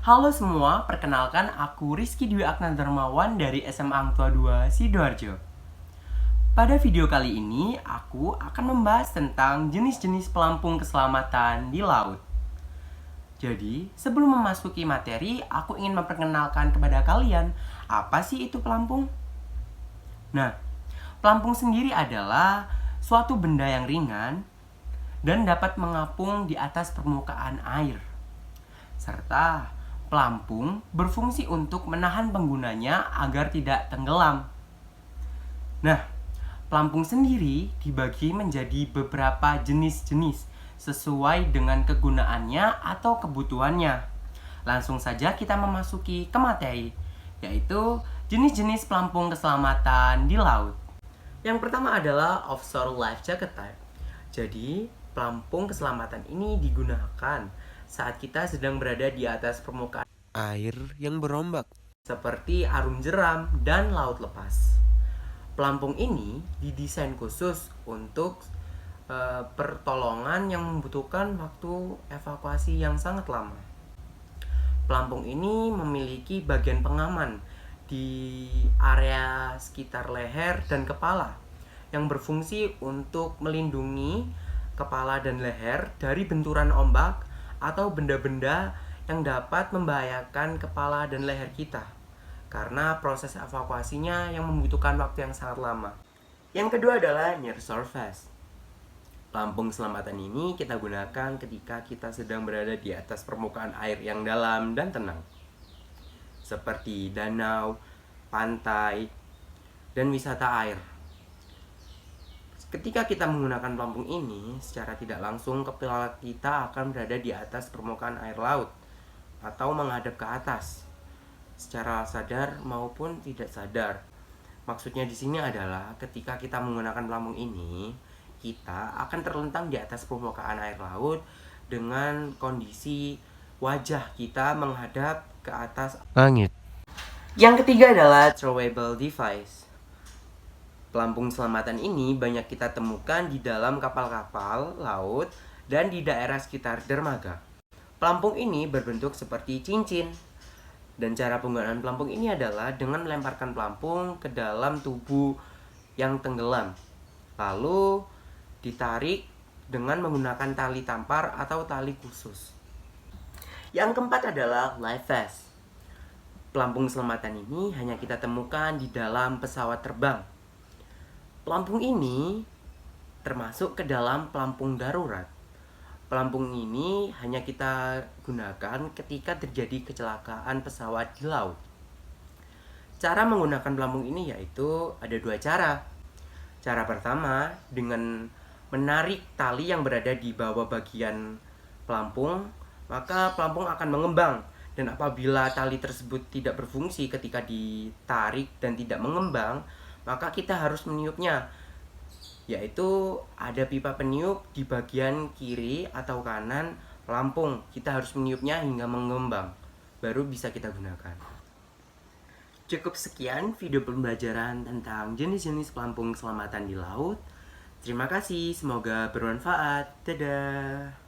Halo semua, perkenalkan aku Rizky Dwi Aknan Darmawan dari SMA Angtua 2 Sidoarjo. Pada video kali ini, aku akan membahas tentang jenis-jenis pelampung keselamatan di laut. Jadi, sebelum memasuki materi, aku ingin memperkenalkan kepada kalian, apa sih itu pelampung? Nah, pelampung sendiri adalah suatu benda yang ringan dan dapat mengapung di atas permukaan air. Serta pelampung berfungsi untuk menahan penggunanya agar tidak tenggelam. Nah, pelampung sendiri dibagi menjadi beberapa jenis-jenis sesuai dengan kegunaannya atau kebutuhannya. Langsung saja kita memasuki ke materi, yaitu jenis-jenis pelampung keselamatan di laut. Yang pertama adalah offshore life jacket type. Jadi, pelampung keselamatan ini digunakan saat kita sedang berada di atas permukaan air yang berombak. seperti arum jeram dan laut lepas. Pelampung ini didesain khusus untuk pertolongan yang membutuhkan waktu evakuasi yang sangat lama. Pelampung ini memiliki bagian pengaman di area sekitar leher dan kepala yang berfungsi untuk melindungi kepala dan leher dari benturan ombak atau benda-benda yang dapat membahayakan kepala dan leher kita karena proses evakuasinya yang membutuhkan waktu yang sangat lama. Yang kedua adalah near surface. Pelampung keselamatan ini kita gunakan ketika kita sedang berada di atas permukaan air yang dalam dan tenang, seperti danau, pantai, dan wisata air. Ketika kita menggunakan pelampung ini, secara tidak langsung kepala kita akan berada di atas permukaan air laut atau menghadap ke atas, secara sadar maupun tidak sadar. Maksudnya di sini adalah ketika kita menggunakan pelampung ini, kita akan terlentang di atas permukaan air laut dengan kondisi wajah kita menghadap ke atas Langit. Yang ketiga adalah throwable device. Pelampung keselamatan ini banyak kita temukan di dalam kapal-kapal laut dan di daerah sekitar dermaga. Pelampung ini berbentuk seperti cincin. Dan cara penggunaan pelampung ini adalah dengan melemparkan pelampung ke dalam tubuh yang tenggelam. Lalu ditarik dengan menggunakan tali tampar atau tali khusus. Yang keempat adalah life vest. Pelampung keselamatan ini hanya kita temukan di dalam pesawat terbang. Pelampung ini termasuk ke dalam pelampung darurat. Pelampung ini hanya kita gunakan ketika terjadi kecelakaan pesawat di laut. Cara menggunakan pelampung ini yaitu ada dua cara. Cara pertama dengan menarik tali yang berada di bawah bagian pelampung, maka pelampung akan mengembang. Dan apabila tali tersebut tidak berfungsi ketika ditarik dan tidak mengembang, maka kita harus meniupnya, yaitu ada pipa peniup di bagian kiri atau kanan pelampung. Kita harus meniupnya hingga mengembang, baru bisa kita gunakan. Cukup sekian video pembelajaran tentang jenis-jenis pelampung keselamatan di laut. Terima kasih, semoga bermanfaat. Dadah.